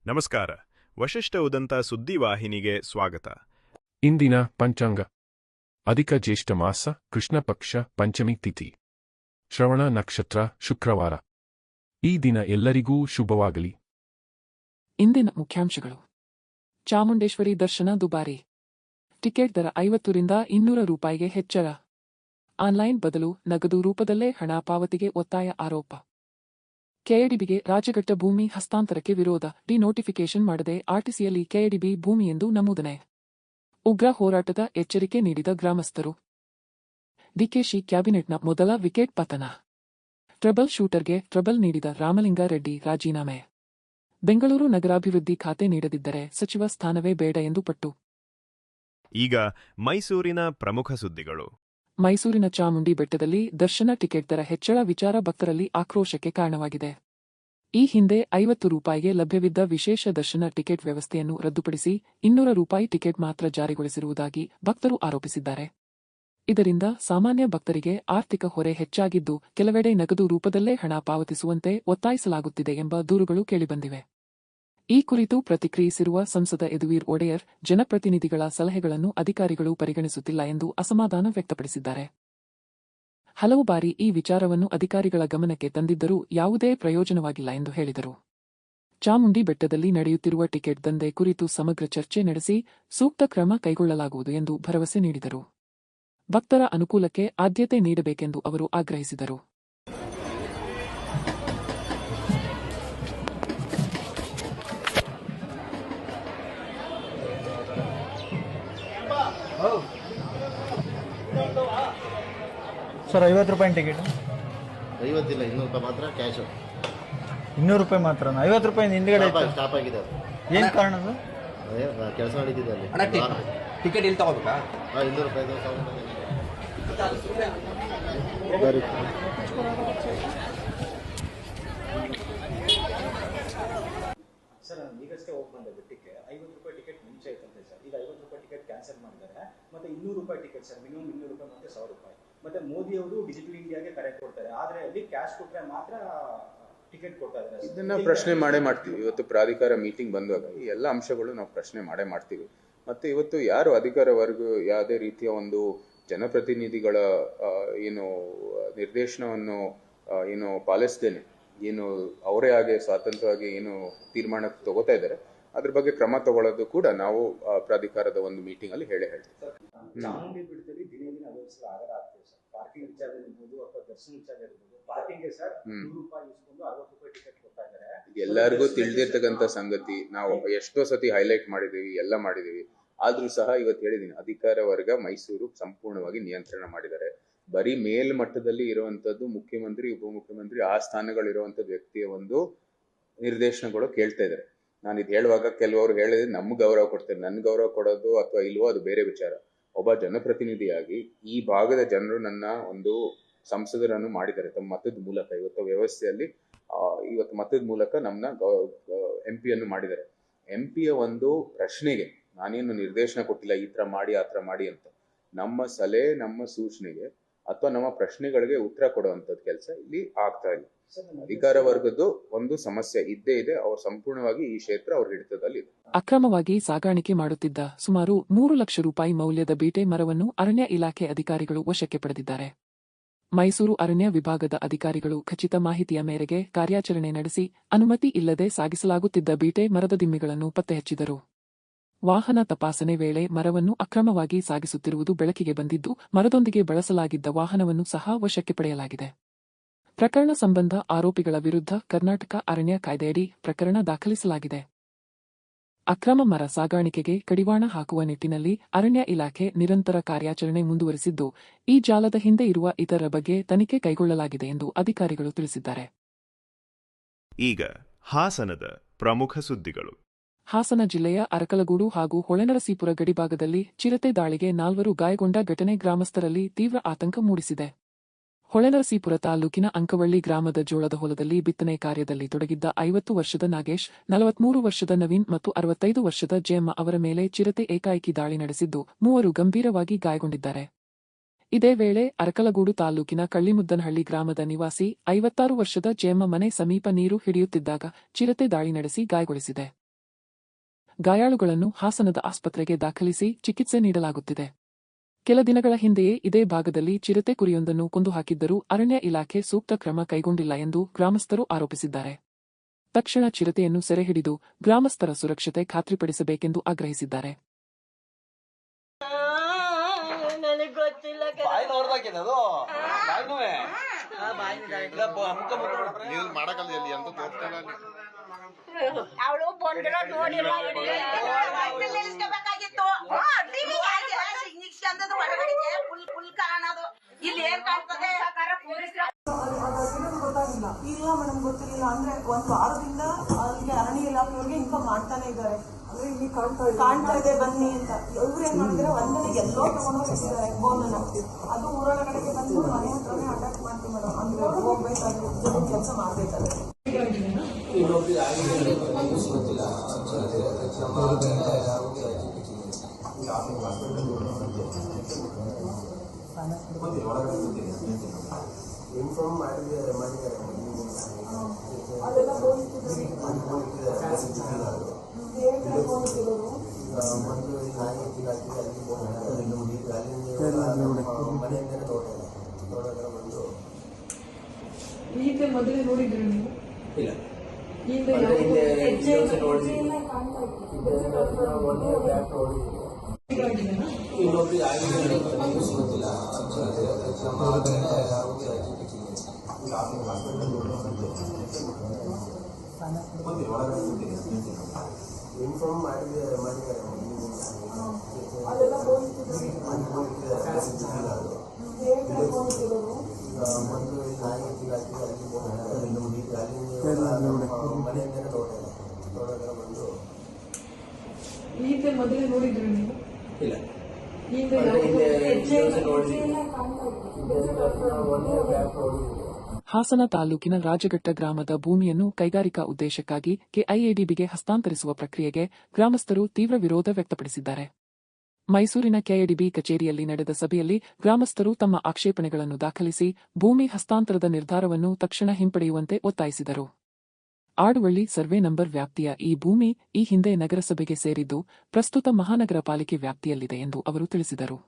ನಮಸ್ಕಾರ. ವಶಿಷ್ಠ ಉದಂತ ಸುದ್ದಿವಾಹಿನಿಗೆ ಸ್ವಾಗತ. ಇಂದಿನ ಪಂಚಾಂಗ. ಅಧಿಕ ಜ್ಯೇಷ್ಠ ಮಾಸ, ಕೃಷ್ಣ ಪಕ್ಷ, ಪಂಚಮಿ ತಿಥಿ, ಶ್ರವಣ ನಕ್ಷತ್ರ, ಶುಕ್ರವಾರ. ಈ ದಿನ ಎಲ್ಲರಿಗೂ ಶುಭವಾಗಲಿ. ಇಂದಿನ ಮುಖ್ಯಾಂಶಗಳು. ಚಾಮುಂಡೇಶ್ವರಿ ದರ್ಶನ ದುಬಾರಿ. ಟಿಕೆಟ್ ದರ 50 ರಿಂದ 200 ರೂಪಾಯಿಗೆ ಹೆಚ್ಚಳ. ಆನ್ಲೈನ್ ಬದಲು ನಗದು ರೂಪದಲ್ಲೇ ಹಣ ಪಾವತಿಗೆ ಒತ್ತಾಯ ಆರೋಪ. ಕೆಎಡಿಬಿಗೆ ರಾಜ್ಯಘಟ್ಟ ಭೂಮಿ ಹಸ್ತಾಂತರಕ್ಕೆ ವಿರೋಧ. ಡಿನೋಟಿಫಿಕೇಷನ್ ಮಾಡದೆ ಆರ್ಟಿಸಿಯಲ್ಲಿ ಕೆಎಡಿಬಿ ಭೂಮಿ ಎಂದು ನಮೂದನೆ. ಉಗ್ರ ಹೋರಾಟದ ಎಚ್ಚರಿಕೆ ನೀಡಿದ ಗ್ರಾಮಸ್ಥರು. ಡಿಕೆಶಿ ಕ್ಯಾಬಿನೆಟ್ನ ಮೊದಲ ವಿಕೆಟ್ ಪತನ. ಟ್ರಬಲ್ ಶೂಟರ್ಗೆ ಟ್ರಬಲ್ ನೀಡಿದ ರಾಮಲಿಂಗಾರೆಡ್ಡಿ ರಾಜೀನಾಮೆ. ಬೆಂಗಳೂರು ನಗರಾಭಿವೃದ್ಧಿ ಖಾತೆ ನೀಡದಿದ್ದರೆ ಸಚಿವ ಸ್ಥಾನವೇ ಬೇಡ ಎಂದು ಪಟ್ಟು. ಈಗ ಮೈಸೂರಿನ ಪ್ರಮುಖ ಸುದ್ದಿಗಳು. ಮೈಸೂರಿನ ಚಾಮುಂಡಿ ಬೆಟ್ಟದಲ್ಲಿ ದರ್ಶನ ಟಿಕೆಟ್ ದರ ಹೆಚ್ಚಳ ವಿಚಾರ ಭಕ್ತರಲ್ಲಿ ಆಕ್ರೋಶಕ್ಕೆ ಕಾರಣವಾಗಿದೆ. ಈ ಹಿಂದೆ 50 ರೂಪಾಯಿಗೆ ಲಭ್ಯವಿದ್ದ ವಿಶೇಷ ದರ್ಶನ ಟಿಕೆಟ್ ವ್ಯವಸ್ಥೆಯನ್ನು ರದ್ದುಪಡಿಸಿ 200 ರೂಪಾಯಿ ಟಿಕೆಟ್ ಮಾತ್ರ ಜಾರಿಗೊಳಿಸಿರುವುದಾಗಿ ಭಕ್ತರು ಆರೋಪಿಸಿದ್ದಾರೆ. ಇದರಿಂದ ಸಾಮಾನ್ಯ ಭಕ್ತರಿಗೆ ಆರ್ಥಿಕ ಹೊರೆ ಹೆಚ್ಚಾಗಿದ್ದು, ಕೆಲವೆಡೆ ನಗದು ರೂಪದಲ್ಲೇ ಹಣ ಪಾವತಿಸುವಂತೆ ಒತ್ತಾಯಿಸಲಾಗುತ್ತಿದೆ ಎಂಬ ದೂರುಗಳು ಕೇಳಿಬಂದಿವೆ. ಈ ಕುರಿತು ಪ್ರತಿಕ್ರಿಯಿಸಿರುವ ಸಂಸದ ಯದುವೀರ್ ಒಡೆಯರ್, ಜನಪ್ರತಿನಿಧಿಗಳ ಸಲಹೆಗಳನ್ನು ಅಧಿಕಾರಿಗಳು ಪರಿಗಣಿಸುತ್ತಿಲ್ಲ ಎಂದು ಅಸಮಾಧಾನ ವ್ಯಕ್ತಪಡಿಸಿದ್ದಾರೆ. ಹಲವು ಬಾರಿ ಈ ವಿಚಾರವನ್ನು ಅಧಿಕಾರಿಗಳ ಗಮನಕ್ಕೆ ತಂದಿದ್ದರೂ ಯಾವುದೇ ಪ್ರಯೋಜನವಾಗಿಲ್ಲ ಎಂದು ಹೇಳಿದರು. ಚಾಮುಂಡಿ ಬೆಟ್ಟದಲ್ಲಿ ನಡೆಯುತ್ತಿರುವ ಟಿಕೆಟ್ ದಂಧೆ ಕುರಿತು ಸಮಗ್ರ ಚರ್ಚೆ ನಡೆಸಿ ಸೂಕ್ತ ಕ್ರಮ ಕೈಗೊಳ್ಳಲಾಗುವುದು ಎಂದು ಭರವಸೆ ನೀಡಿದರು. ಭಕ್ತರ ಅನುಕೂಲಕ್ಕೆ ಆದ್ಯತೆ ನೀಡಬೇಕೆಂದು ಅವರು ಆಗ್ರಹಿಸಿದರು. ಸರ್ 50 ರೂಪಾಯಿ ಟಿಕೆಟ್. 50 ಇಲ್ಲ, 200 ರೂಪಾಯಿ ಮಾತ್ರ ಕ್ಯಾಶ್. 200 ರೂಪಾಯಿ ಮಾತ್ರ. 50 ರೂಪಾಯಿ ಹಿಂದ್ಗಡೆ ಸ್ಟಾಪ್ ಆಗಿದೆ. ಏನು ಕಾರಣ ಅದು? ಅದೇ ಕೆಲಸ ನಡೀತಿದೆ ಅಲ್ಲಿ. ಟಿಕೆಟ್ ಇಲ್ಲಿ ತಗೋಬೇಕಾ? 200 ರೂಪಾಯಿ ಸರ್, ನಾನು ಈಗಷ್ಟೇ ಹೋಗಿ ಬಂದೆ ಬಿಟ್ಟಿಗೆ. 50 ರೂಪಾಯಿ ಟಿಕೆಟ್ ಮುಂಚೆ ಇತ್ತಂತೆ ಸರ್. ಈಗ 50 ರೂಪಾಯಿ ಟಿಕೆಟ್ ಕ್ಯಾನ್ಸಲ್ ಮಾಡಿದ್ದಾರೆ. ಮತ್ತೆ 200 ರೂಪಾಯಿ ಟಿಕೆಟ್ ಸರ್, ಮಿನಿಮಮ್ 200 ರೂಪಾಯಿ ಮತ್ತೆ 1000 ರೂಪಾಯಿ. ಮತ್ತೆ ಮೋದಿ ಅವರು ಡಿಜಿಟಲ್ ಇಂಡಿಯಾಗೆ ಕರೆ ಕೊಡ್ತಾರೆ, ಆದರೆ ಅಲ್ಲಿ ಕ್ಯಾಶ್ ಕೊಟ್ಟರೆ ಮಾತ್ರ ಟಿಕೆಟ್ ಕೊಡ್ತಾ ಇದ್ದಾರೆ. ಇದನ್ನ ಪ್ರಶ್ನೆ ಮಾಡೇ ಮಾಡ್ತೀವಿ. ಇವತ್ತು ಪ್ರಾಧಿಕಾರ ಮೀಟಿಂಗ್ ಬಂದಾಗ ಈ ಎಲ್ಲ ಅಂಶಗಳು ನಾವು ಪ್ರಶ್ನೆ ಮಾಡೇ ಮಾಡ್ತೀವಿ. ಮತ್ತೆ ಇವತ್ತು ಯಾರು ಅಧಿಕಾರ ವರ್ಗ ಯಾವುದೇ ರೀತಿಯ ಒಂದು ಜನಪ್ರತಿನಿಧಿಗಳ ಏನು ನಿರ್ದೇಶನವನ್ನು ಏನು ಪಾಲಿಸ್ದೇನೆ ಏನು ಅವರೇ ಆಗಿ ಸ್ವಾತಂತ್ರ್ಯವಾಗಿ ಏನು ತೀರ್ಮಾನ ತಗೋತಾ ಇದ್ದಾರೆ, ಅದ್ರ ಬಗ್ಗೆ ಕ್ರಮ ತಗೊಳ್ಳೋದು ಕೂಡ ನಾವು ಪ್ರಾಧಿಕಾರದ ಒಂದು ಮೀಟಿಂಗ್ ಅಲ್ಲಿ ಹೇಳ್ತೀವಿ. ಚಾಮುಂಡಿ ಬೆಟ್ಟದಲ್ಲಿ ದಿನೇ ದಿನ ಅಳವಡಿಸಲು ಆಗರ ಆಗ್ತದೆ ಸರ್. ಪಾರ್ಕಿಂಗ್ ವಿಚಾರ ಇರ್ಬೋದು ಅಥವಾ ದರ್ಶನ ವಿಚಾರ ಇರ್ಬೋದು. ಪಾರ್ಕಿಂಗ್ಗೆ ಸರ್ 100 ರೂಪಾಯಿ ಇಸ್ಕೊಂಡು 60 ರೂಪಾಯಿ ಟಿಕೆಟ್ ಕೊಡ್ತಾ ಇದ್ದಾರೆ. ಎಲ್ಲರಿಗೂ ತಿಳಿದಿರ್ತಕ್ಕಂಥ ಸಂಗತಿ. ನಾವು ಎಷ್ಟೋ ಸತಿ ಹೈಲೈಟ್ ಮಾಡಿದೀವಿ, ಎಲ್ಲ ಮಾಡಿದೀವಿ. ಆದ್ರೂ ಸಹ ಇವತ್ತು ಹೇಳಿದೀನಿ, ಅಧಿಕಾರ ವರ್ಗ ಮೈಸೂರು ಸಂಪೂರ್ಣವಾಗಿ ನಿಯಂತ್ರಣ ಮಾಡಿದ್ದಾರೆ. ಬರೀ ಮೇಲ್ಮಟ್ಟದಲ್ಲಿ ಇರುವಂತದ್ದು ಮುಖ್ಯಮಂತ್ರಿ, ಉಪಮುಖ್ಯಮಂತ್ರಿ ಆ ಸ್ಥಾನಗಳಿರುವಂತದ್ದು ವ್ಯಕ್ತಿಯ ಒಂದು ನಿರ್ದೇಶನಗಳು ಕೇಳ್ತಾ ಇದ್ದಾರೆ. ನಾನು ಇದು ಹೇಳುವಾಗ ಕೆಲವರು ಹೇಳಿದ್ರೆ ನಮ್ಗೆ ಗೌರವ ಕೊಡ್ತಾರೆ. ನನ್ ಗೌರವ ಕೊಡೋದು ಅಥವಾ ಇಲ್ವೋ ಅದು ಬೇರೆ ವಿಚಾರ. ಒಬ್ಬ ಜನಪ್ರತಿನಿಧಿಯಾಗಿ ಈ ಭಾಗದ ಜನರು ನನ್ನ ಒಂದು ಸಂಸದರನ್ನು ಮಾಡಿದ್ದಾರೆ ತಮ್ಮ ಮತದ ಮೂಲಕ. ಇವತ್ತು ವ್ಯವಸ್ಥೆಯಲ್ಲಿ ಇವತ್ತು ಮತದ ಮೂಲಕ ನಮ್ಮನ್ನ MP ಯನ್ನು ಮಾಡಿದ್ದಾರೆ. MP ಯ ಒಂದು ಪ್ರಶ್ನೆಗೆ ನಾನೇನು ನಿರ್ದೇಶನ ಕೊಟ್ಟಿಲ್ಲ, ಈ ತರ ಮಾಡಿ ಆ ತರ ಮಾಡಿ ಅಂತ. ನಮ್ಮ ಸಲಹೆ, ನಮ್ಮ ಸೂಚನೆಗೆ ಅಥವಾ ನಮ್ಮ ಪ್ರಶ್ನೆಗಳಿಗೆ ಉತ್ತರ ಕೊಡುವಂತದ್ದು ಕೆಲಸ ಇಲ್ಲಿ ಆಗ್ತಾ ಇಲ್ಲ. ಅಧಿಕಾರ ವರ್ಗದ್ದು ಒಂದು ಸಮಸ್ಯೆ ಇದ್ದೇ ಇದೆ. ಅವ್ರು ಸಂಪೂರ್ಣವಾಗಿ ಈ ಕ್ಷೇತ್ರ ಅವ್ರ ಹಿಡಿತದಲ್ಲಿ ಇದೆ. ಅಕ್ರಮವಾಗಿ ಸಾಗಾಣಿಕೆ ಮಾಡುತ್ತಿದ್ದ ಸುಮಾರು 3 ಲಕ್ಷ ರೂಪಾಯಿ ಮೌಲ್ಯದ ಬೀಟೆ ಮರವನ್ನು ಅರಣ್ಯ ಇಲಾಖೆ ಅಧಿಕಾರಿಗಳು ವಶಕ್ಕೆ ಪಡೆದಿದ್ದಾರೆ. ಮೈಸೂರು ಅರಣ್ಯ ವಿಭಾಗದ ಅಧಿಕಾರಿಗಳು ಖಚಿತ ಮಾಹಿತಿಯ ಮೇರೆಗೆ ಕಾರ್ಯಾಚರಣೆ ನಡೆಸಿ ಅನುಮತಿ ಇಲ್ಲದೆ ಸಾಗಿಸಲಾಗುತ್ತಿದ್ದ ಬೀಟೆ ಮರದ ದಿಮ್ಮಿಗಳನ್ನು ಪತ್ತೆ ಹಚ್ಚಿದರು. ವಾಹನ ತಪಾಸಣೆ ವೇಳೆ ಮರವನ್ನು ಅಕ್ರಮವಾಗಿ ಸಾಗಿಸುತ್ತಿರುವುದು ಬೆಳಕಿಗೆ ಬಂದಿದ್ದು, ಮರದೊಂದಿಗೆ ಬಳಸಲಾಗಿದ್ದ ವಾಹನವನ್ನು ಸಹ ವಶಕ್ಕೆ ಪಡೆಯಲಾಗಿದೆ. ಪ್ರಕರಣ ಸಂಬಂಧ ಆರೋಪಿಗಳ ವಿರುದ್ಧ ಕರ್ನಾಟಕ ಅರಣ್ಯ ಕಾಯ್ದೆಯಡಿ ಪ್ರಕರಣ ದಾಖಲಿಸಲಾಗಿದೆ. ಅಕ್ರಮ ಮರ ಸಾಗಾಣಿಕೆಗೆ ಕಡಿವಾಣ ಹಾಕುವ ನಿಟ್ಟಿನಲ್ಲಿ ಅರಣ್ಯ ಇಲಾಖೆ ನಿರಂತರ ಕಾರ್ಯಾಚರಣೆ ಮುಂದುವರಿಸಿದ್ದು, ಈ ಜಾಲದ ಹಿಂದೆ ಇರುವ ಇತರ ಬಗ್ಗೆ ತನಿಖೆ ಕೈಗೊಳ್ಳಲಾಗಿದೆ ಎಂದು ಅಧಿಕಾರಿಗಳು ತಿಳಿಸಿದ್ದಾರೆ. ಈಗ ಹಾಸನದ ಪ್ರಮುಖ ಸುದ್ದಿಗಳು. ಹಾಸನ ಜಿಲ್ಲೆಯ ಅರಕಲಗೂಡು ಹಾಗೂ ಹೊಳೆನರಸೀಪುರ ಗಡಿಭಾಗದಲ್ಲಿ ಚಿರತೆ ದಾಳಿಗೆ 4 ಗಾಯಗೊಂಡ ಘಟನೆ ಗ್ರಾಮಸ್ಥರಲ್ಲಿ ತೀವ್ರ ಆತಂಕ ಮೂಡಿಸಿದೆ. ಹೊಳೆನರಸೀಪುರ ತಾಲೂಕಿನ ಅಂಕವಳ್ಳಿ ಗ್ರಾಮದ ಜೋಳದ ಹೊಲದಲ್ಲಿ ಬಿತ್ತನೆ ಕಾರ್ಯದಲ್ಲಿ ತೊಡಗಿದ್ದ 50 ವರ್ಷದ ನಾಗೇಶ್, 43 ವರ್ಷದ ನವೀನ್ ಮತ್ತು 65 ವರ್ಷದ ಜಯಮ್ಮ ಅವರ ಮೇಲೆ ಚಿರತೆ ಏಕಾಏಕಿ ದಾಳಿ ನಡೆಸಿದ್ದು, 3 ಗಂಭೀರವಾಗಿ ಗಾಯಗೊಂಡಿದ್ದಾರೆ. ಇದೇ ವೇಳೆ ಅರಕಲಗೂಡು ತಾಲೂಕಿನ ಕಳ್ಳಿಮುದ್ದನಹಳ್ಳಿ ಗ್ರಾಮದ ನಿವಾಸಿ 56 ವರ್ಷದ ಜಯಮ್ಮ ಮನೆ ಸಮೀಪ ನೀರು ಹಿಡಿಯುತ್ತಿದ್ದಾಗ ಚಿರತೆ ದಾಳಿ ನಡೆಸಿ ಗಾಯಗೊಳಿಸಿದೆ. ಗಾಯಾಳುಗಳನ್ನು ಹಾಸನದ ಆಸ್ಪತ್ರೆಗೆ ದಾಖಲಿಸಿ ಚಿಕಿತ್ಸೆ ನೀಡಲಾಗುತ್ತಿದೆ. ಕೆಲ ದಿನಗಳ ಹಿಂದೆಯೇ ಇದೇ ಭಾಗದಲ್ಲಿ ಚಿರತೆ ಕುರಿಯೊಂದನ್ನು ಕೊಂದು ಹಾಕಿದ್ದರೂ ಅರಣ್ಯ ಇಲಾಖೆ ಸೂಕ್ತ ಕ್ರಮ ಕೈಗೊಂಡಿಲ್ಲ ಎಂದು ಗ್ರಾಮಸ್ಥರು ಆರೋಪಿಸಿದ್ದಾರೆ. ತಕ್ಷಣ ಚಿರತೆಯನ್ನು ಸೆರೆ ಹಿಡಿದು ಗ್ರಾಮಸ್ಥರ ಸುರಕ್ಷತೆ ಖಾತ್ರಿಪಡಿಸಬೇಕೆಂದು ಆಗ್ರಹಿಸಿದ್ದಾರೆ. ಅವಳು ಬಂದಿರೋ ನೋಡಿಲ್ಲ ಹೊರಗಡೆಗೆ ಫುಲ್ ಕಾಣೋದು ಇಲ್ಲಿ ಏನ್ ಕಾಣ್ತದೆ ಗೊತ್ತಾಗಿಲ್ಲ. ಇಲ್ಲ ಮೇಡಮ್ ಗೊತ್ತಿರಲಿಲ್ಲ. ಅಂದ್ರೆ ಒಂದು ವಾರದಿಂದ ಅಲ್ಲಿಗೆ ಅರಣ್ಯ ಇಲಾಖೆಯವ್ರಿಗೆ ಇನ್ಫಾರ್ಮ್ ಮಾಡ್ತಾನೆ ಇದ್ದಾರೆ. ಅಂದ್ರೆ ಇಲ್ಲಿ ಕಾಣ್ತಾ ಇದೆ ಬನ್ನಿ ಅಂತ. ಇವ್ರು ಏನ್ ಮಾಡಿದ್ರೆ ಒಂದನೇ ಎಲ್ಲೋ ತಗೊಂಡು ಹೋಗ್ತಿದ್ದಾರೆ ಬೋನ್ ಅನ್ನ. ಅದು ಊರೊಳಗಡೆಗೆ ಬಂದು ಮನೆ ಹತ್ರನೇ ಅಟ್ಯಾಕ್ ಮಾಡ್ತೀವಿ ಮೇಡಮ್. ಅಂದ್ರೆ ಹೋಗ್ಬೇಕಾದ್ರೆ ಜೊತೆ ಕೆಲಸ ಮಾಡ್ಬೇಕಾದ್ರೆ ಇನ್ಫಾರ್ಮ್ ಮಾಡಿದ್ದಾರೆ ಅದೆಲ್ಲ ಬೋನಿಸ್ತಿದ್ರು. ಹಿಂದೆ ಮೊದಲೇ ನೋಡಿದ್ರಿ ನೀವು? ಇಲ್ಲ. ಇನ್ಫಾರ್ಮ್ ಮಾಡಿದ್ದಾರೆ ಅದೆಲ್ಲ ಬೋನಿಸ್ತಿದ್ರು. ಹಿಂದೆ ಮೊದಲೇ ನೋಡಿದ್ರಿ ನೀವು? ಇಲ್ಲ. ಹಾಸನ ತಾಲೂಕಿನ ರಾಜಘಟ್ಟ ಗ್ರಾಮದ ಭೂಮಿಯನ್ನು ಕೈಗಾರಿಕಾ ಉದ್ದೇಶಕ್ಕಾಗಿ ಕೆಐಎಡಿಬಿಗೆ ಹಸ್ತಾಂತರಿಸುವ ಪ್ರಕ್ರಿಯೆಗೆ ಗ್ರಾಮಸ್ಥರು ತೀವ್ರ ವಿರೋಧ ವ್ಯಕ್ತಪಡಿಸಿದ್ದಾರೆ. ಮೈಸೂರಿನ ಕೆಐಎಡಿಬಿ ಕಚೇರಿಯಲ್ಲಿ ನಡೆದ ಸಭೆಯಲ್ಲಿ ಗ್ರಾಮಸ್ಥರು ತಮ್ಮ ಆಕ್ಷೇಪಣೆಗಳನ್ನು ದಾಖಲಿಸಿ ಭೂಮಿ ಹಸ್ತಾಂತರದ ನಿರ್ಧಾರವನ್ನು ತಕ್ಷಣ ಹಿಂಪಡೆಯುವಂತೆ ಒತ್ತಾಯಿಸಿದರು. ಆಡುವಳ್ಳಿ ಸರ್ವೆ ನಂಬರ್ ವ್ಯಾಪ್ತಿಯ ಈ ಭೂಮಿ ಈ ಹಿಂದೆ ನಗರಸಭೆಗೆ ಸೇರಿದ್ದು ಪ್ರಸ್ತುತ ಮಹಾನಗರ ಪಾಲಿಕೆ ವ್ಯಾಪ್ತಿಯಲ್ಲಿದೆ ಎಂದು ಅವರು ತಿಳಿಸಿದರು.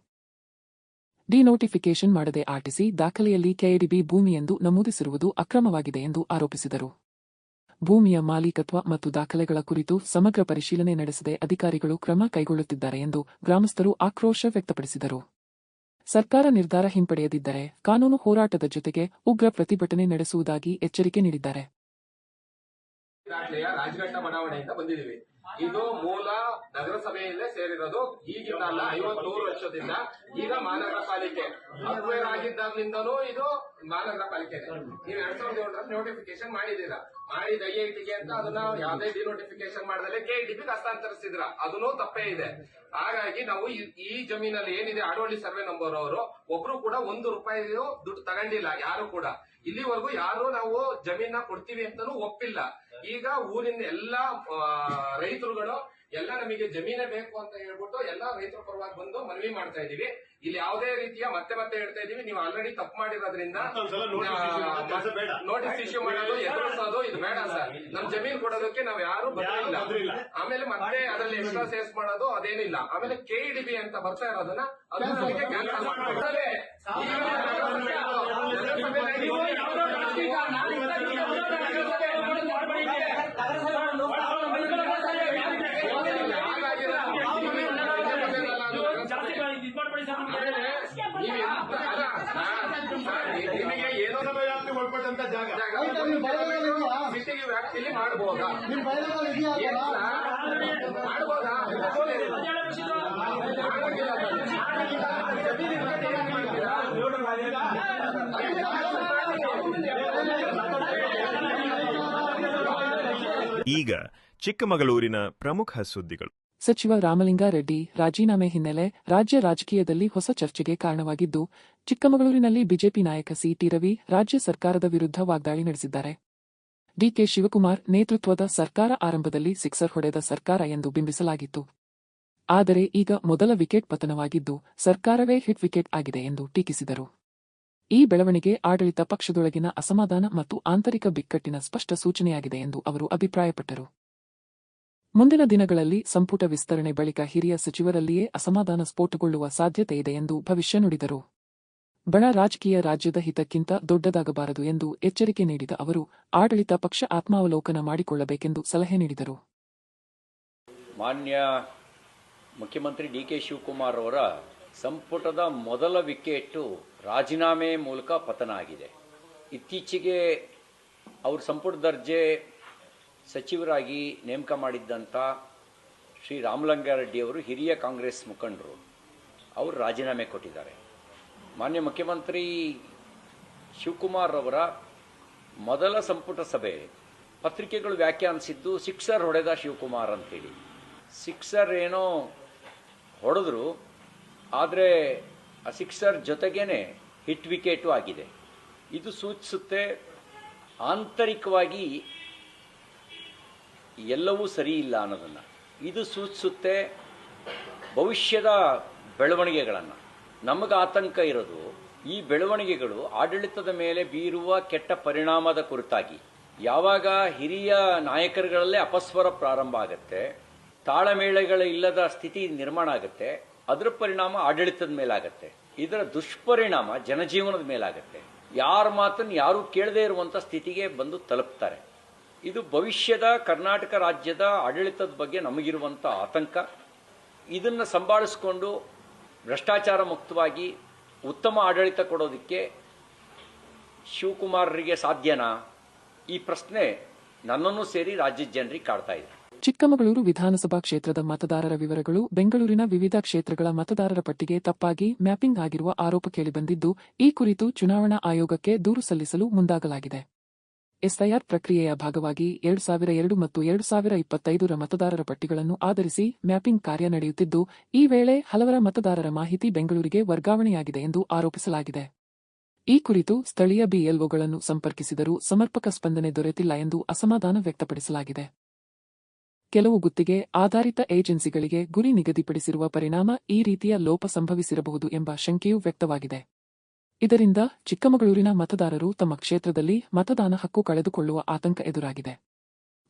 ಡಿನೋಟಿಫಿಕೇಷನ್ ಮಾಡದೆ ಆರ್ಟಿಸಿ ದಾಖಲೆಯಲ್ಲಿ ಕೆಐಎಡಿಬಿ ಭೂಮಿ ಎಂದು ನಮೂದಿಸಿರುವುದು ಅಕ್ರಮವಾಗಿದೆ ಎಂದು ಆರೋಪಿಸಿದರು. ಭೂಮಿಯ ಮಾಲೀಕತ್ವ ಮತ್ತು ದಾಖಲೆಗಳ ಕುರಿತು ಸಮಗ್ರ ಪರಿಶೀಲನೆ ನಡೆಸದೆ ಅಧಿಕಾರಿಗಳು ಕ್ರಮ ಕೈಗೊಳ್ಳುತ್ತಿದ್ದಾರೆ ಎಂದು ಗ್ರಾಮಸ್ಥರು ಆಕ್ರೋಶ ವ್ಯಕ್ತಪಡಿಸಿದರು. ಸರ್ಕಾರ ನಿರ್ಧಾರ ಹಿಂಪಡೆಯದಿದ್ದರೆ ಕಾನೂನು ಹೋರಾಟದ ಜೊತೆಗೆ ಉಗ್ರ ಪ್ರತಿಭಟನೆ ನಡೆಸುವುದಾಗಿ ಎಚ್ಚರಿಕೆ ನೀಡಿದ್ದಾರೆ. ರಾಜಘಟ್ಟ ಬಡಾವಣೆಯಿಂದ ಬಂದಿದ್ದೀವಿ. ಇದು ಮೂಲ ನಗರಸಭೆಯಲ್ಲೇ ಸೇರಿರೋದು. ಈಗಿನಲ್ಲ, 50-100 ವರ್ಷದಿಂದ ಈಗ ಮಹಾನಗರ ಪಾಲಿಕೆ ಅಕ್ವೈರ್ ಆಗಿದ್ದಾಗಿಂದನೂ ಇದು ಮಹಾನಗರ ಪಾಲಿಕೆ. ನೀವು 2007 ನೋಟಿಫಿಕೇಶನ್ ಮಾಡಿದೀರಾ, ಮಾಡಿದ ಐಐಟಿಗೆ ಅಂತ ಅದನ್ನ ಯಾವುದೇ ಡಿನೋಟಿಫಿಕೇಶನ್ ಮಾಡದಲ್ಲೇ ಕೆಐಡಿಬಿಗೆ ಹಸ್ತಾಂತರಿಸಿದ್ರ, ಅದನ್ನೂ ತಪ್ಪೇ ಇದೆ. ಹಾಗಾಗಿ ನಾವು ಈ ಜಮೀನಲ್ಲಿ ಏನಿದೆ ಆಡವಳ್ಳಿ ಸರ್ವೆ ನಂಬರ್ ಅವರು ಒಬ್ರು ಕೂಡ ₹1 ದುಡ್ಡು ತಗೊಂಡಿಲ್ಲ. ಯಾರು ಕೂಡ ಇಲ್ಲಿವರೆಗೂ ಯಾರು ನಾವು ಜಮೀನ ಕೊಡ್ತೀವಿ ಅಂತಾನೂ ಒಪ್ಪಿಲ್ಲ. ಈಗ ಊರಿನ ಎಲ್ಲಾ ರೈತರುಗಳು ಎಲ್ಲ ನಮಗೆ ಜಮೀನೇ ಬೇಕು ಅಂತ ಹೇಳ್ಬಿಟ್ಟು ಎಲ್ಲಾ ರೈತರ ಪರವಾಗಿ ಬಂದು ಮನವಿ ಮಾಡ್ತಾ ಇದೀವಿ. ಇಲ್ಲಿ ಯಾವುದೇ ರೀತಿಯ ಮತ್ತೆ ಹೇಳ್ತಾ ಇದೀವಿ, ನೀವು ಆಲ್ರೆಡಿ ತಪ್ಪು ಮಾಡಿರೋದ್ರಿಂದ ನೋಟಿಸ್ ಇಶ್ಯೂ ಮಾಡೋದು, ಎದುರಿಸೋದು ಇದು ಬೇಡ ಸರ್. ನಮ್ ಜಮೀನ್ ಕೊಡೋದಕ್ಕೆ ನಾವ್ ಯಾರು ಬರಲಿಲ್ಲ. ಆಮೇಲೆ ಮತ್ತೆ ಅದರಲ್ಲಿ ಎಕ್ಸ್ಟ್ರಾ ಸೇಲ್ಸ್ ಮಾಡೋದು ಅದೇನಿಲ್ಲ. ಆಮೇಲೆ ಕೆಇಡಿಬಿ ಅಂತ ಬರ್ತಾ ಇರೋದನ್ನ ಅದನ್ನ ಕ್ಯಾನ್ಸಲ್ ಮಾಡ್ತಾರೆ. ನಿಮಗೆ ಏನೋ ಒಳಪಟ್ಟಂತ ಜಾಗ ಸಿಟಿಗೆ ವ್ಯಾಪ್ತಿಯಲ್ಲಿ ಮಾಡಬಹುದಾ? ಮಾಡಬಹುದಾ? ಈಗ ಚಿಕ್ಕಮಗಳೂರಿನ ಪ್ರಮುಖ ಸುದ್ದಿಗಳು. ಸಚಿವ ರಾಮಲಿಂಗಾರೆಡ್ಡಿ ರಾಜೀನಾಮೆ ಹಿನ್ನೆಲೆ ರಾಜ್ಯ ರಾಜಕೀಯದಲ್ಲಿ ಹೊಸ ಚರ್ಚೆಗೆ ಕಾರಣವಾಗಿದ್ದು, ಚಿಕ್ಕಮಗಳೂರಿನಲ್ಲಿ ಬಿಜೆಪಿ ನಾಯಕ ಸಿಟಿ ರವಿ ರಾಜ್ಯ ಸರ್ಕಾರದ ವಿರುದ್ಧ ವಾಗ್ದಾಳಿ ನಡೆಸಿದ್ದಾರೆ. ಡಿಕೆ ಶಿವಕುಮಾರ್ ನೇತೃತ್ವದ ಸರ್ಕಾರ ಆರಂಭದಲ್ಲಿ ಸಿಕ್ಸರ್ ಹೊಡೆದ ಸರ್ಕಾರ ಎಂದು ಬಿಂಬಿಸಲಾಗಿತ್ತು. ಆದರೆ ಈಗ ಮೊದಲ ವಿಕೆಟ್ ಪತನವಾಗಿದ್ದು ಸರ್ಕಾರವೇ ಹಿಟ್ ವಿಕೆಟ್ ಆಗಿದೆ ಎಂದು ಟೀಕಿಸಿದರು. ಈ ಬೆಳವಣಿಗೆ ಆಡಳಿತ ಪಕ್ಷದೊಳಗಿನ ಅಸಮಾಧಾನ ಮತ್ತು ಆಂತರಿಕ ಬಿಕ್ಕಟ್ಟಿನ ಸ್ಪಷ್ಟ ಸೂಚನೆಯಾಗಿದೆ ಎಂದು ಅವರು ಅಭಿಪ್ರಾಯಪಟ್ಟರು. ಮುಂದಿನ ದಿನಗಳಲ್ಲಿ ಸಂಪುಟ ವಿಸ್ತರಣೆ ಬಳಿಕ ಹಿರಿಯ ಸಚಿವರಲ್ಲಿಯೇ ಅಸಮಾಧಾನ ಸ್ಫೋಟಗೊಳ್ಳುವ ಸಾಧ್ಯತೆ ಇದೆ ಎಂದು ಭವಿಷ್ಯ ನುಡಿದರು. ಬಣ ರಾಜಕೀಯ ರಾಜ್ಯದ ಹಿತಕ್ಕಿಂತ ದೊಡ್ಡದಾಗಬಾರದು ಎಂದು ಎಚ್ಚರಿಕೆ ನೀಡಿದ ಅವರು ಆಡಳಿತ ಪಕ್ಷ ಆತ್ಮಾವಲೋಕನ ಮಾಡಿಕೊಳ್ಳಬೇಕೆಂದು ಸಲಹೆ ನೀಡಿದರು. ಮಾನ್ಯ ಮುಖ್ಯಮಂತ್ರಿ ಡಿ.ಕೆ. ಶಿವಕುಮಾರ್ ಅವರ ಸಂಪುಟದ ಮೊದಲ ವಿಕೆಟ್ಟು ರಾಜೀನಾಮೆ ಮೂಲಕ ಪತನ ಆಗಿದೆ. ಇತ್ತೀಚೆಗೆ ಅವರು ಸಂಪುಟ ದರ್ಜೆ ಸಚಿವರಾಗಿ ನೇಮಕ ಮಾಡಿದ್ದಂಥ ಶ್ರೀ ರಾಮಲಿಂಗಾರೆಡ್ಡಿಯವರು ಹಿರಿಯ ಕಾಂಗ್ರೆಸ್ ಮುಖಂಡರು, ಅವರು ರಾಜೀನಾಮೆ ಕೊಟ್ಟಿದ್ದಾರೆ. ಮಾನ್ಯ ಮುಖ್ಯಮಂತ್ರಿ ಶಿವಕುಮಾರ್ ಅವರ ಮೊದಲ ಸಂಪುಟ ಸಭೆ ಪತ್ರಿಕೆಗಳು ವ್ಯಾಖ್ಯಾನಿಸಿದ್ದು ಸಿಕ್ಸರ್ ಹೊಡೆದ ಶಿವಕುಮಾರ್ ಅಂತೇಳಿ. ಸಿಕ್ಸರ್ ಏನೋ ಹೊಡೆದ್ರು, ಆದರೆ ಆ ಸಿಕ್ಸರ್ ಜೊತೆಗೇನೆ ಹಿಟ್ ವಿಕೆಟು ಆಗಿದೆ. ಇದು ಸೂಚಿಸುತ್ತೆ ಆಂತರಿಕವಾಗಿ ಎಲ್ಲವೂ ಸರಿ ಇಲ್ಲ ಅನ್ನೋದನ್ನು. ಇದು ಸೂಚಿಸುತ್ತೆ ಭವಿಷ್ಯದ ಬೆಳವಣಿಗೆಗಳನ್ನು. ನಮಗೆ ಆತಂಕ ಇರೋದು ಈ ಬೆಳವಣಿಗೆಗಳು ಆಡಳಿತದ ಮೇಲೆ ಬೀರುವ ಕೆಟ್ಟ ಪರಿಣಾಮದ ಕುರಿತಾಗಿ. ಯಾವಾಗ ಹಿರಿಯ ನಾಯಕರುಗಳಲ್ಲೇ ಅಪಸ್ವರ ಪ್ರಾರಂಭ ಆಗುತ್ತೆ, ತಾಳಮೇಳಗಳ ಇಲ್ಲದ ಸ್ಥಿತಿ ನಿರ್ಮಾಣ ಆಗುತ್ತೆ, ಅದರ ಪರಿಣಾಮ ಆಡಳಿತದ ಮೇಲಾಗತ್ತೆ. ಇದರ ದುಷ್ಪರಿಣಾಮ ಜನಜೀವನದ ಮೇಲಾಗತ್ತೆ. ಯಾರ ಮಾತನ್ನು ಯಾರೂ ಕೇಳದೇ ಇರುವಂಥ ಸ್ಥಿತಿಗೆ ಬಂದು ತಲುಪ್ತಾರೆ. ಇದು ಭವಿಷ್ಯದ ಕರ್ನಾಟಕ ರಾಜ್ಯದ ಆಡಳಿತದ ಬಗ್ಗೆ ನಮಗಿರುವಂಥ ಆತಂಕ. ಇದನ್ನು ಸಂಭಾಳಿಸಿಕೊಂಡು ಭ್ರಷ್ಟಾಚಾರ ಮುಕ್ತವಾಗಿ ಉತ್ತಮ ಆಡಳಿತ ಕೊಡೋದಕ್ಕೆ ಶಿವಕುಮಾರರಿಗೆ ಸಾಧ್ಯನಾ? ಈ ಪ್ರಶ್ನೆ ನನ್ನನ್ನು ಸೇರಿ ರಾಜ್ಯದ ಜನರಿಗೆ ಕಾಡ್ತಾ ಇದೆ. ಚಿಕ್ಕಮಗಳೂರು ವಿಧಾನಸಭಾ ಕ್ಷೇತ್ರದ ಮತದಾರರ ವಿವರಗಳು ಬೆಂಗಳೂರಿನ ವಿವಿಧ ಕ್ಷೇತ್ರಗಳ ಮತದಾರರ ಪಟ್ಟಿಗೆ ತಪ್ಪಾಗಿ ಮ್ಯಾಪಿಂಗ್ ಆಗಿರುವ ಆರೋಪ ಕೇಳಿಬಂದಿದ್ದು, ಈ ಕುರಿತು ಚುನಾವಣಾ ಆಯೋಗಕ್ಕೆ ದೂರು ಸಲ್ಲಿಸಲು ಮುಂದಾಗಲಾಗಿದೆ. ಎಸ್ಐಆರ್ ಪ್ರಕ್ರಿಯೆಯ ಭಾಗವಾಗಿ 2002 ಮತ್ತು 2025ರ ಮತದಾರರ ಪಟ್ಟಿಗಳನ್ನು ಆಧರಿಸಿ ಮ್ಯಾಪಿಂಗ್ ಕಾರ್ಯ ನಡೆಯುತ್ತಿದ್ದು, ಈ ವೇಳೆ ಹಲವರ ಮತದಾರರ ಮಾಹಿತಿ ಬೆಂಗಳೂರಿಗೆ ವರ್ಗಾವಣೆಯಾಗಿದೆ ಎಂದು ಆರೋಪಿಸಲಾಗಿದೆ. ಈ ಕುರಿತು ಸ್ಥಳೀಯ ಬಿಎಲ್ಒಗಳನ್ನು ಸಂಪರ್ಕಿಸಿದರೂ ಸಮರ್ಪಕ ಸ್ಪಂದನೆ ದೊರೆತಿಲ್ಲ ಎಂದು ಅಸಮಾಧಾನ ವ್ಯಕ್ತಪಡಿಸಲಾಗಿದೆ. ಕೆಲವು ಗುತ್ತಿಗೆ ಆಧಾರಿತ ಏಜೆನ್ಸಿಗಳಿಗೆ ಗುರಿ ನಿಗದಿಪಡಿಸಿರುವ ಪರಿಣಾಮ ಈ ರೀತಿಯ ಲೋಪ ಸಂಭವಿಸಿರಬಹುದು ಎಂಬ ಶಂಕೆಯೂ ವ್ಯಕ್ತವಾಗಿದೆ. ಇದರಿಂದ ಚಿಕ್ಕಮಗಳೂರಿನ ಮತದಾರರು ತಮ್ಮ ಕ್ಷೇತ್ರದಲ್ಲಿ ಮತದಾನ ಹಕ್ಕು ಕಳೆದುಕೊಳ್ಳುವ ಆತಂಕ ಎದುರಾಗಿದೆ.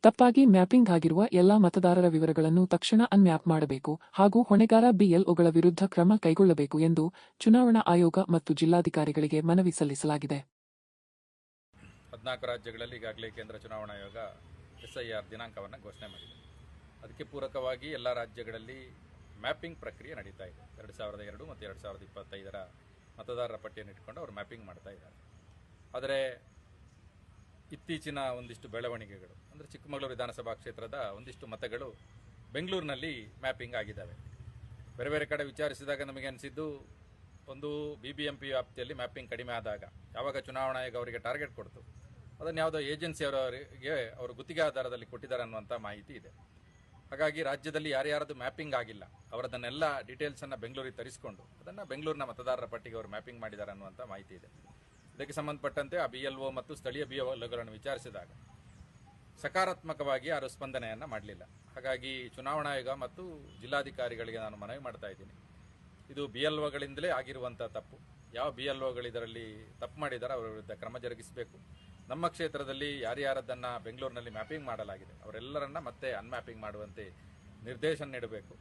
ತಪ್ಪಾಗಿ ಮ್ಯಾಪಿಂಗ್ ಆಗಿರುವ ಎಲ್ಲಾ ಮತದಾರರ ವಿವರಗಳನ್ನು ತಕ್ಷಣ ಅನ್ಮ್ಯಾಪ್ ಮಾಡಬೇಕು ಹಾಗೂ ಹೊಣೆಗಾರ ಬಿಎಲ್ಒಗಳ ವಿರುದ್ಧ ಕ್ರಮ ಕೈಗೊಳ್ಳಬೇಕು ಎಂದು ಚುನಾವಣಾ ಆಯೋಗ ಮತ್ತು ಜಿಲ್ಲಾಧಿಕಾರಿಗಳಿಗೆ ಮನವಿ ಸಲ್ಲಿಸಲಾಗಿದೆ. 14 ರಾಜ್ಯಗಳಲ್ಲಿ ಈಗಾಗಲೇ ಕೇಂದ್ರ ಚುನಾವಣಾ ಆಯೋಗ ಎಸ್ಐಆರ್ ದಿನಾಂಕವನ್ನು ಘೋಷಣೆ ಮಾಡಿದೆ. ಅದಕ್ಕೆ ಪೂರಕವಾಗಿ ಎಲ್ಲ ರಾಜ್ಯಗಳಲ್ಲಿ ಮ್ಯಾಪಿಂಗ್ ಪ್ರಕ್ರಿಯೆ ನಡೀತಾ ಇದೆ. 2002 ಮತ್ತು 2025ರ ಮತದಾರರ ಪಟ್ಟಿಯನ್ನು ಇಟ್ಕೊಂಡು ಅವರು ಮ್ಯಾಪಿಂಗ್ ಮಾಡ್ತಾ ಇದ್ದಾರೆ. ಆದರೆ ಇತ್ತೀಚಿನ ಒಂದಿಷ್ಟು ಬೆಳವಣಿಗೆಗಳು ಅಂದರೆ ಚಿಕ್ಕಮಗಳೂರು ವಿಧಾನಸಭಾ ಕ್ಷೇತ್ರದ ಒಂದಿಷ್ಟು ಮತಗಳು ಬೆಂಗಳೂರಿನಲ್ಲಿ ಮ್ಯಾಪಿಂಗ್ ಆಗಿದ್ದಾವೆ. ಬೇರೆ ಬೇರೆ ಕಡೆ ವಿಚಾರಿಸಿದಾಗ ನಮಗೆ ಅನಿಸಿದ್ದು, ಒಂದು BBMP ವ್ಯಾಪ್ತಿಯಲ್ಲಿ ಮ್ಯಾಪಿಂಗ್ ಕಡಿಮೆ ಆದಾಗ ಯಾವಾಗ ಚುನಾವಣಾ ಆಯೋಗ ಅವರಿಗೆ ಟಾರ್ಗೆಟ್ ಕೊಡ್ತು, ಅದನ್ನು ಯಾವುದೋ ಏಜೆನ್ಸಿಯವರಿಗೆ ಅವರು ಗುತ್ತಿಗೆ ಆಧಾರದಲ್ಲಿ ಕೊಟ್ಟಿದ್ದಾರೆ ಅನ್ನುವಂಥ ಮಾಹಿತಿ ಇದೆ. ಹಾಗಾಗಿ ರಾಜ್ಯದಲ್ಲಿ ಯಾರ್ಯಾರದು ಮ್ಯಾಪಿಂಗ್ ಆಗಿಲ್ಲ ಅವರದನ್ನೆಲ್ಲ ಡೀಟೇಲ್ಸನ್ನು ಬೆಂಗಳೂರಿಗೆ ತರಿಸಿಕೊಂಡು ಅದನ್ನು ಬೆಂಗಳೂರಿನ ಮತದಾರರ ಪಟ್ಟಿಗೆ ಅವರು ಮ್ಯಾಪಿಂಗ್ ಮಾಡಿದ್ದಾರೆ ಅನ್ನುವಂಥ ಮಾಹಿತಿ ಇದೆ. ಇದಕ್ಕೆ ಸಂಬಂಧಪಟ್ಟಂತೆ ಆ BLO ಮತ್ತು ಸ್ಥಳೀಯ BLOಗಳನ್ನು ವಿಚಾರಿಸಿದಾಗ ಸಕಾರಾತ್ಮಕವಾಗಿ ಯಾರು ಸ್ಪಂದನೆಯನ್ನು ಮಾಡಲಿಲ್ಲ. ಹಾಗಾಗಿ ಚುನಾವಣಾ ಆಯೋಗ ಮತ್ತು ಜಿಲ್ಲಾಧಿಕಾರಿಗಳಿಗೆ ನಾನು ಮನವಿ ಮಾಡ್ತಾ ಇದ್ದೀನಿ, ಇದು BLOಗಳಿಂದಲೇ ಆಗಿರುವಂಥ ತಪ್ಪು. ಯಾವ BLOಗಳು ಇದರಲ್ಲಿ ತಪ್ಪು ಮಾಡಿದಾರೋ ಅವರ ವಿರುದ್ಧ ಕ್ರಮ ಜರುಗಿಸಬೇಕು. ನಮ್ಮ ಕ್ಷೇತ್ರದಲ್ಲಿ ಯಾರ್ಯಾರದನ್ನು ಬೆಂಗಳೂರಿನಲ್ಲಿ ಮ್ಯಾಪಿಂಗ್ ಮಾಡಲಾಗಿದೆ ಅವರೆಲ್ಲರನ್ನ ಮತ್ತೆ ಅನ್ಮ್ಯಾಪಿಂಗ್ ಮಾಡುವಂತೆ ನಿರ್ದೇಶನ ನೀಡಬೇಕು.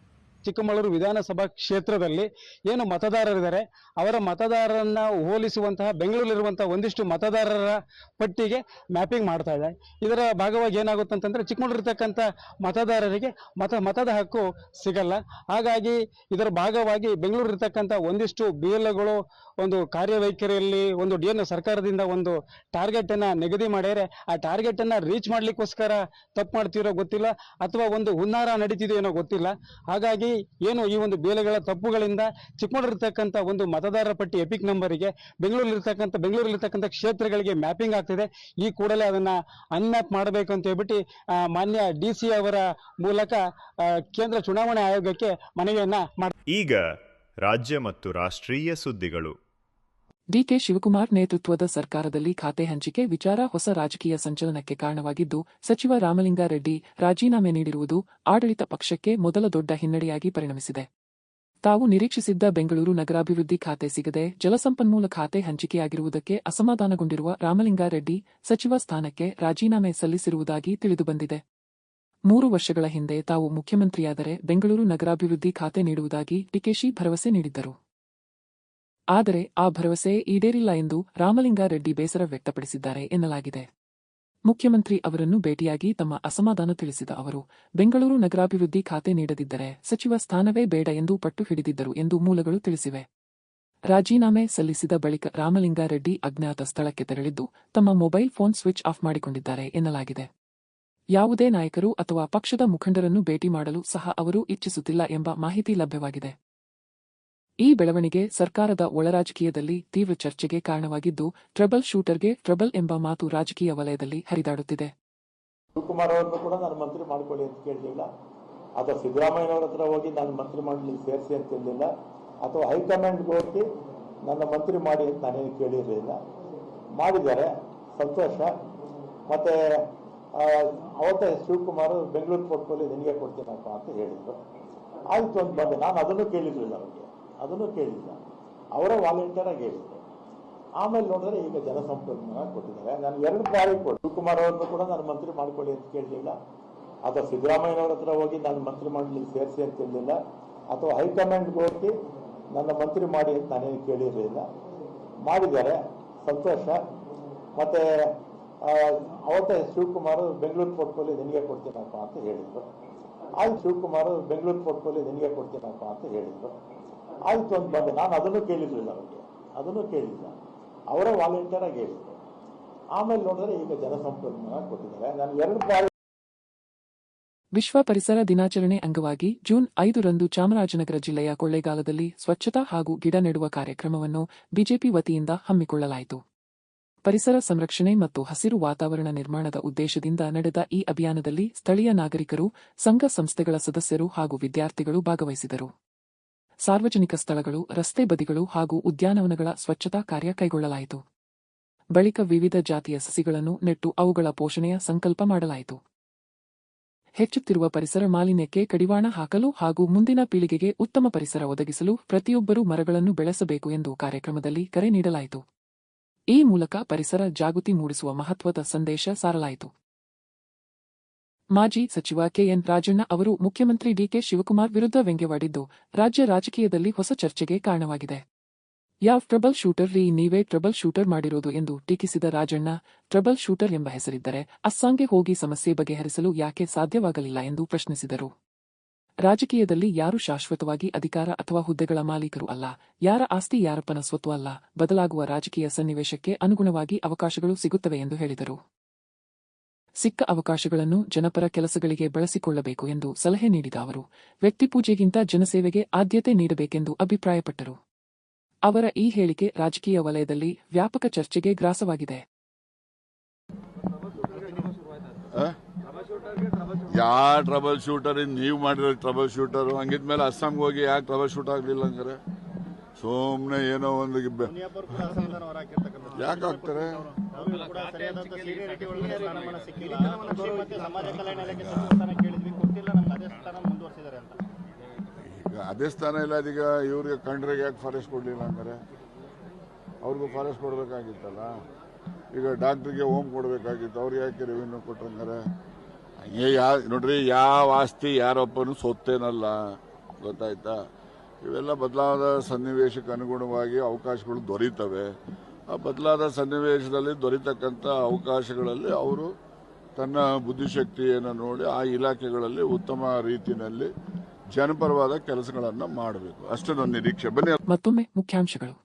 ಚಿಕ್ಕಮಗಳೂರು ವಿಧಾನಸಭಾ ಕ್ಷೇತ್ರದಲ್ಲಿ ಏನು ಮತದಾರರಿದ್ದಾರೆ ಅವರ ಮತದಾರರನ್ನ ಹೋಲಿಸುವಂತಹ ಬೆಂಗಳೂರಲ್ಲಿರುವಂತಹ ಒಂದಿಷ್ಟು ಮತದಾರರ ಪಟ್ಟಿಗೆ ಮ್ಯಾಪಿಂಗ್ ಮಾಡ್ತಾ ಇದೆ. ಇದರ ಭಾಗವಾಗಿ ಏನಾಗುತ್ತೆ ಅಂತಂದ್ರೆ ಚಿಕ್ಕಮಗಳೂರಿರ್ತಕ್ಕಂಥ ಮತದಾರರಿಗೆ ಮತದ ಹಕ್ಕು ಸಿಗಲ್ಲ. ಹಾಗಾಗಿ ಇದರ ಭಾಗವಾಗಿ ಬೆಂಗಳೂರಿರ್ತಕ್ಕಂಥ ಒಂದಿಷ್ಟು BLOಗಳು ಒಂದು ಕಾರ್ಯವೈಖರಿಯಲ್ಲಿ ಒಂದು ಏನು ಸರ್ಕಾರದಿಂದ ಒಂದು ಟಾರ್ಗೆಟ್ ಅನ್ನ ನಿಗದಿ ಮಾಡಿದರೆ ಆ ಟಾರ್ಗೆಟ್ ಅನ್ನ ರೀಚ್ ಮಾಡ್ಲಿಕ್ಕೋಸ್ಕರ ತಪ್ಪು ಮಾಡ್ತಿರೋ ಗೊತ್ತಿಲ್ಲ, ಅಥವಾ ಒಂದು ಹುನ್ನಾರ ನಡೀತಿದೆಯೋ ಏನೋ ಗೊತ್ತಿಲ್ಲ. ಹಾಗಾಗಿ ಏನು ಈ ಒಂದು ಬೇಲೆಗಳ ತಪ್ಪುಗಳಿಂದ ಚಿಕ್ಕಮಗಳೂರಿರ್ತಕ್ಕಂಥ ಒಂದು ಮತದಾರರ ಪಟ್ಟಿ ಎಪಿಕ್ ನಂಬರಿಗೆ ಬೆಂಗಳೂರಲ್ಲಿರ್ತಕ್ಕಂಥ ಕ್ಷೇತ್ರಗಳಿಗೆ ಮ್ಯಾಪಿಂಗ್ ಆಗ್ತಿದೆ. ಈ ಕೂಡಲೇ ಅದನ್ನ ಅನ್ಮ್ಯಾಪ್ ಮಾಡಬೇಕು ಅಂತ ಹೇಳ್ಬಿಟ್ಟು ಮಾನ್ಯ DC ಅವರ ಮೂಲಕ ಕೇಂದ್ರ ಚುನಾವಣಾ ಆಯೋಗಕ್ಕೆ ಮನವಿಯನ್ನ ಈಗ ರಾಜ್ಯ ಮತ್ತು ರಾಷ್ಟ್ರೀಯ ಸುದ್ದಿಗಳು. ಡಿಕೆ ಶಿವಕುಮಾರ್ ನೇತೃತ್ವದ ಸರ್ಕಾರದಲ್ಲಿ ಖಾತೆ ಹಂಚಿಕೆ ವಿಚಾರ ಹೊಸ ರಾಜಕೀಯ ಸಂಚಲನಕ್ಕೆ ಕಾರಣವಾಗಿದ್ದು, ಸಚಿವ ರಾಮಲಿಂಗಾರೆಡ್ಡಿ ರಾಜೀನಾಮೆ ನೀಡಿರುವುದು ಆಡಳಿತ ಪಕ್ಷಕ್ಕೆ ಮೊದಲ ದೊಡ್ಡ ಹಿನ್ನಡೆಯಾಗಿ ಪರಿಣಮಿಸಿದೆ. ತಾವು ನಿರೀಕ್ಷಿಸಿದ್ದ ಬೆಂಗಳೂರು ನಗರಾಭಿವೃದ್ಧಿ ಖಾತೆ ಸಿಗದೆ ಜಲಸಂಪನ್ಮೂಲ ಖಾತೆ ಹಂಚಿಕೆಯಾಗಿರುವುದಕ್ಕೆ ಅಸಮಾಧಾನಗೊಂಡಿರುವ ರಾಮಲಿಂಗಾರೆಡ್ಡಿ ಸಚಿವ ಸ್ಥಾನಕ್ಕೆ ರಾಜೀನಾಮೆ ಸಲ್ಲಿಸಿರುವುದಾಗಿ ತಿಳಿದುಬಂದಿದೆ. 3 ವರ್ಷಗಳ ಹಿಂದೆ ತಾವು ಮುಖ್ಯಮಂತ್ರಿಯಾದರೆ ಬೆಂಗಳೂರು ನಗರಾಭಿವೃದ್ಧಿ ಖಾತೆ ನೀಡುವುದಾಗಿ ಡಿಕೆಶಿ ಭರವಸೆ ನೀಡಿದ್ದರು. ಆದರೆ ಆ ಭರವಸೆ ಈಡೇರಿಲ್ಲ ಎಂದು ರಾಮಲಿಂಗಾರೆಡ್ಡಿ ಬೇಸರ ವ್ಯಕ್ತಪಡಿಸಿದ್ದಾರೆ ಎನ್ನಲಾಗಿದೆ. ಮುಖ್ಯಮಂತ್ರಿ ಅವರನ್ನು ಭೇಟಿಯಾಗಿ ತಮ್ಮ ಅಸಮಾಧಾನ ತಿಳಿಸಿದ ಅವರು, ಬೆಂಗಳೂರು ನಗರಾಭಿವೃದ್ಧಿ ಖಾತೆ ನೀಡದಿದ್ದರೆ ಸಚಿವ ಸ್ಥಾನವೇ ಬೇಡ ಎಂದು ಪಟ್ಟು ಹಿಡಿದಿದ್ದರು ಎಂದು ಮೂಲಗಳು ತಿಳಿಸಿವೆ. ರಾಜೀನಾಮೆ ಸಲ್ಲಿಸಿದ ಬಳಿಕ ರಾಮಲಿಂಗಾರೆಡ್ಡಿ ಅಜ್ಞಾತ ಸ್ಥಳಕ್ಕೆ ತೆರಳಿದ್ದು ತಮ್ಮ ಮೊಬೈಲ್ ಫೋನ್ ಸ್ವಿಚ್ ಆಫ್ ಮಾಡಿಕೊಂಡಿದ್ದಾರೆ ಎನ್ನಲಾಗಿದೆ. ಯಾವುದೇ ನಾಯಕರು ಅಥವಾ ಪಕ್ಷದ ಮುಖಂಡರನ್ನು ಭೇಟಿ ಮಾಡಲು ಸಹ ಅವರು ಇಚ್ಛಿಸುತ್ತಿಲ್ಲ ಎಂಬ ಮಾಹಿತಿ ಲಭ್ಯವಾಗಿದೆ. ಈ ಬೆಳವಣಿಗೆ ಸರ್ಕಾರದ ಒಳರಾಜಕೀಯದಲ್ಲಿ ತೀವ್ರ ಚರ್ಚೆಗೆ ಕಾರಣವಾಗಿದ್ದು, ಟ್ರಬಲ್ ಶೂಟರ್ಗೆ ಟ್ರಬಲ್ ಎಂಬ ಮಾತು ರಾಜಕೀಯ ವಲಯದಲ್ಲಿ ಹರಿದಾಡುತ್ತಿದೆ. ಶಿವಕುಮಾರ್ ಅವರನ್ನು ಕೂಡ ನಾನು ಮಂತ್ರಿ ಮಾಡ್ಕೊಳ್ಳಿ ಅಂತ ಕೇಳಲಿಲ್ಲ, ಅಥವಾ ಸಿದ್ದರಾಮಯ್ಯನವರ ಹತ್ರ ಹೋಗಿ ನಾನು ಮಂತ್ರಿ ಮಾಡಲಿಕ್ಕೆ ಸೇರಿಸಿ ಅಂತ ಹೇಳಿಲ್ಲ, ಅಥವಾ ಹೈಕಮಾಂಡ್ಗೆ ಹೋಗಿ ನನ್ನ ಮಂತ್ರಿ ಮಾಡಿ ಅಂತ ನಾನೇನು ಕೇಳಿರಲಿಲ್ಲ. ಮಾಡಿದ್ದಾರೆ, ಸಂತೋಷ. ಮತ್ತೆ ಅವತ್ತೇ ಶಿವಕುಮಾರ್ ಬೆಂಗಳೂರು ಪೋರ್ಟ್ಫೋಲಿಯೋ ನಿನಗೆ ಕೊಡ್ತೀನಪ್ಪ ಅಂತ ಹೇಳಿದ್ರು. ಆಯ್ತು ಅಂತ ಬಂದೆ. ನಾನು ಅದನ್ನು ಕೇಳಿರಲಿಲ್ಲ, ಅವರಿಗೆ ಅದನ್ನು ಕೇಳಿಲ್ಲ, ಅವರ ವಾಲಂಟಿಯರ್ ಆಗಿ ಹೇಳಿದ್ರು. ಆಮೇಲೆ ನೋಡಿದ್ರೆ ಈಗ ಜನಸಂಪನ್ಮೂಲ ಕೊಟ್ಟಿದ್ದಾರೆ. ನಾನು 2 ಬಾರಿ ಕೊಟ್ಟು ಶಿವಕುಮಾರ್ ಅವರನ್ನು ಕೂಡ ನಾನು ಮಂತ್ರಿ ಮಾಡ್ಕೊಳ್ಳಿ ಅಂತ ಕೇಳಲಿಲ್ಲ, ಅಥವಾ ಸಿದ್ದರಾಮಯ್ಯನವರ ಹತ್ರ ಹೋಗಿ ನಾನು ಮಂತ್ರಿ ಮಾಡಲಿಕ್ಕೆ ಸೇರಿಸಿ ಅಂತ ಹೇಳಿಲ್ಲ, ಅಥವಾ ಹೈಕಮಾಂಡ್ಗೆ ಹೋಗಿ ನನ್ನ ಮಂತ್ರಿ ಮಾಡಿ ಅಂತ ನಾನೇನು ಕೇಳಿರಲಿಲ್ಲ. ಮಾಡಿದ್ದಾರೆ, ಸಂತೋಷ. ಮತ್ತೆ ಅವತ್ತೇ ಶಿವಕುಮಾರ್ ಬೆಂಗಳೂರು ಪೋರ್ಟ್ಫೋಲಿಯೋ ನಿನಗೆ ಕೊಡ್ತೀನಪ್ಪ ಅಂತ ಹೇಳಿದ್ರು. ಆಯ್ತು, ಶಿವಕುಮಾರ್ ಬೆಂಗಳೂರು ಪೋರ್ಟ್ಫೋಲಿಯೋ ನಿನಗೆ ಕೊಡ್ತೀನಪ್ಪ ಅಂತ ಹೇಳಿದ್ರು. ಆಯ್ತು ಅಂತ ಬಂದೆ. ನಾನು ಅದನ್ನು ಕೇಳಿರಲಿಲ್ಲ, ಅವರಿಗೆ ಅದನ್ನು ಕೇಳಿಲ್ಲ, ಅವರ ವಾಲಂಟಿಯರ್ ಆಗಿ ಹೇಳಿದ್ರು. ಆಮೇಲೆ ನೋಡಿದ್ರೆ ಈಗ ಜನಸಂಪನ್ಮೂಲ ಕೊಟ್ಟಿದ್ದಾರೆ. ನಾನು 2 ಬಾರಿ ವಿಶ್ವ ಪರಿಸರ ದಿನಾಚರಣೆ ಅಂಗವಾಗಿ ಜೂನ್ 5ರಂದು ಚಾಮರಾಜನಗರ ಜಿಲ್ಲೆಯ ಕೊಳ್ಳೇಗಾಲದಲ್ಲಿ ಸ್ವಚ್ಛತಾ ಹಾಗೂ ಗಿಡ ನೆಡುವ ಕಾರ್ಯಕ್ರಮವನ್ನು ಬಿಜೆಪಿ ವತಿಯಿಂದ ಹಮ್ಮಿಕೊಳ್ಳಲಾಯಿತು. ಪರಿಸರ ಸಂರಕ್ಷಣೆ ಮತ್ತು ಹಸಿರು ವಾತಾವರಣ ನಿರ್ಮಾಣದ ಉದ್ದೇಶದಿಂದ ನಡೆದ ಈ ಅಭಿಯಾನದಲ್ಲಿ ಸ್ಥಳೀಯ ನಾಗರಿಕರು, ಸಂಘ ಸಂಸ್ಥೆಗಳ ಸದಸ್ಯರು ಹಾಗೂ ವಿದ್ಯಾರ್ಥಿಗಳು ಭಾಗವಹಿಸಿದರು. ಸಾರ್ವಜನಿಕ ಸ್ಥಳಗಳು, ರಸ್ತೆ ಬದಿಗಳು ಹಾಗೂ ಉದ್ಯಾನವನಗಳ ಸ್ವಚ್ಛತಾ ಕಾರ್ಯ ಕೈಗೊಳ್ಳಲಾಯಿತು. ಬಳಿಕ ವಿವಿಧ ಜಾತಿಯ ಸಸಿಗಳನ್ನು ನೆಟ್ಟು ಅವುಗಳ ಪೋಷಣೆಯ ಸಂಕಲ್ಪ ಮಾಡಲಾಯಿತು. ಹೆಚ್ಚುತ್ತಿರುವ ಪರಿಸರ ಮಾಲಿನ್ಯಕ್ಕೆ ಕಡಿವಾಣ ಹಾಕಲು ಹಾಗೂ ಮುಂದಿನ ಪೀಳಿಗೆಗೆ ಉತ್ತಮ ಪರಿಸರ ಒದಗಿಸಲು ಪ್ರತಿಯೊಬ್ಬರೂ ಮರಗಳನ್ನು ಬೆಳೆಸಬೇಕು ಎಂದು ಕಾರ್ಯಕ್ರಮದಲ್ಲಿ ಕರೆ ನೀಡಲಾಯಿತು. ಈ ಮೂಲಕ ಪರಿಸರ ಜಾಗೃತಿ ಮೂಡಿಸುವ ಮಹತ್ವದ ಸಂದೇಶ ಸಾರಲಾಯಿತು. ಮಾಜಿ ಸಚಿವ ಕೆಎನ್ ರಾಜಣ್ಣ ಅವರು ಮುಖ್ಯಮಂತ್ರಿ ಡಿಕೆ ಶಿವಕುಮಾರ್ ವಿರುದ್ಧ ವ್ಯಂಗ್ಯವಾಡಿದ್ದು ರಾಜ್ಯ ರಾಜಕೀಯದಲ್ಲಿ ಹೊಸ ಚರ್ಚೆಗೆ ಕಾರಣವಾಗಿದೆ. ಯಾವ ಟ್ರಬಲ್ ಶೂಟರ್ ರೀ, ನೀವೇ ಟ್ರಬಲ್ ಶೂಟರ್ ಮಾಡಿರೋದು ಎಂದು ಟೀಕಿಸಿದ ರಾಜಣ್ಣ, ಟ್ರಬಲ್ ಶೂಟರ್ ಎಂಬ ಹೆಸರಿದ್ದರೆ ಅಸ್ಸಾಂಗೆ ಹೋಗಿ ಸಮಸ್ಯೆ ಬಗೆಹರಿಸಲು ಯಾಕೆ ಸಾಧ್ಯವಾಗಲಿಲ್ಲ ಎಂದು ಪ್ರಶ್ನಿಸಿದರು. ರಾಜಕೀಯದಲ್ಲಿ ಯಾರು ಶಾಶ್ವತವಾಗಿ ಅಧಿಕಾರ ಅಥವಾ ಹುದ್ದೆಗಳ ಮಾಲೀಕರು ಅಲ್ಲ, ಯಾರ ಆಸ್ತಿ ಯಾರಪ್ಪನ ಸ್ವತ್ತು ಅಲ್ಲ, ಬದಲಾಗುವ ರಾಜಕೀಯ ಸನ್ನಿವೇಶಕ್ಕೆ ಅನುಗುಣವಾಗಿ ಅವಕಾಶಗಳು ಸಿಗುತ್ತವೆ ಎಂದು ಹೇಳಿದರು. ಸಿಕ್ಕ ಅವಕಾಶಗಳನ್ನು ಜನಪರ ಕೆಲಸಗಳಿಗೆ ಬಳಸಿಕೊಳ್ಳಬೇಕು ಎಂದು ಸಲಹೆ ನೀಡಿದ ಅವರು, ವ್ಯಕ್ತಿಪೂಜೆಗಿಂತ ಜನಸೇವೆಗೆ ಆದ್ಯತೆ ನೀಡಬೇಕೆಂದು ಅಭಿಪ್ರಾಯಪಟ್ಟರು. ಅವರ ಈ ಹೇಳಿಕೆ ರಾಜಕೀಯ ವಲಯದಲ್ಲಿ ವ್ಯಾಪಕ ಚರ್ಚೆಗೆ ಗ್ರಾಸವಾಗಿದೆ. ಯಾ ಟ್ರಬಲ್ ಶೂಟರ್ ನೀವು ಮಾಡಿರೋ ಟ್ರಬಲ್ ಶೂಟರ್ ಹಂಗಿದ್ಮೇಲೆ ಅಸ್ಸಾಂಗೆ ಹೋಗಿ ಯಾಕೆ ಟ್ರಬಲ್ ಶೂಟ್ ಆಗ್ಲಿಲ್ಲ ಹಂಗಾರೆ? ಸುಮ್ಮನೆ ಏನೋ ಒಂದು ಯಾಕೆ ಆಗ್ತಾರೆ? ಈಗ ಅದೇ ಸ್ಥಾನ ಇಲ್ಲ, ಅದೀಗ ಇವ್ರಿಗೆ ಕಂಡ್ರಿಗೆ ಯಾಕೆ ಫಾರೆಸ್ಟ್ ಕೊಡ್ಲಿಲ್ಲ ಹಂಗಾರೆ? ಅವ್ರಿಗೂ ಫಾರೆಸ್ಟ್ ಕೊಡ್ಬೇಕಾಗಿತ್ತಲ್ಲ. ಈಗ ಡಾಕ್ಟ್ರಿಗೆ ಹೋಮ್ ಕೊಡ್ಬೇಕಾಗಿತ್ತು, ಅವ್ರಿಗೆ ಯಾಕೆ ರೆವಿನ್ಯೂ ಕೊಟ್ರಂಗಾರೆ? ನೋಡ್ರಿ, ಯಾವ ಆಸ್ತಿ ಯಾರೊಬ್ಬನು ಸೊತ್ತೇನಲ್ಲ, ಗೊತ್ತಾಯ್ತಾ? ಇವೆಲ್ಲ ಬದಲಾದ ಸನ್ನಿವೇಶಕ್ಕೆ ಅನುಗುಣವಾಗಿ ಅವಕಾಶಗಳು ದೊರೀತವೆ. ಆ ಬದಲಾದ ಸನ್ನಿವೇಶದಲ್ಲಿ ದೊರೀತಕ್ಕಂಥ ಅವಕಾಶಗಳಲ್ಲಿ ಅವರು ತನ್ನ ಬುದ್ಧಿಶಕ್ತಿಯನ್ನು ನೋಡಿ ಆ ಇಲಾಖೆಗಳಲ್ಲಿ ಉತ್ತಮ ರೀತಿಯಲ್ಲಿ ಜನಪರವಾದ ಕೆಲಸಗಳನ್ನು ಮಾಡಬೇಕು, ಅಷ್ಟೇ ನನ್ನ ನಿರೀಕ್ಷೆ. ಬನ್ನಿ ಮತ್ತೊಮ್ಮೆ ಮುಖ್ಯಾಂಶಗಳು.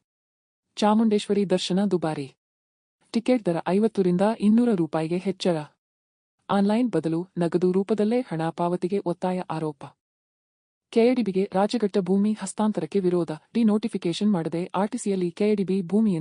ಚಾಮುಂಡೇಶ್ವರಿ ದರ್ಶನ ದುಬಾರಿ, ಟಿಕೆಟ್ ದರ 50 ರಿಂದ 200 ರೂಪಾಯಿಗೆ ಹೆಚ್ಚಳ, ಆನ್ಲೈನ್ ಬದಲು ನಗದು ರೂಪದಲ್ಲೇ ಹಣ ಪಾವತಿಗೆ ಒತ್ತಾಯ ಆರೋಪ, ಕೆಎಡಿಬಿಗೆ ರಾಜಘಟ್ಟ ಭೂಮಿ ಹಸ್ತಾಂತರಕ್ಕೆ ವಿರೋಧ, ಡಿನೋಟಿಫಿಕೇಷನ್ ಮಾಡದೆ ಆರ್ಟಿಸಿಯಲ್ಲಿ ಕೆಎಡಿಬಿ ಭೂಮಿಯನ್ನು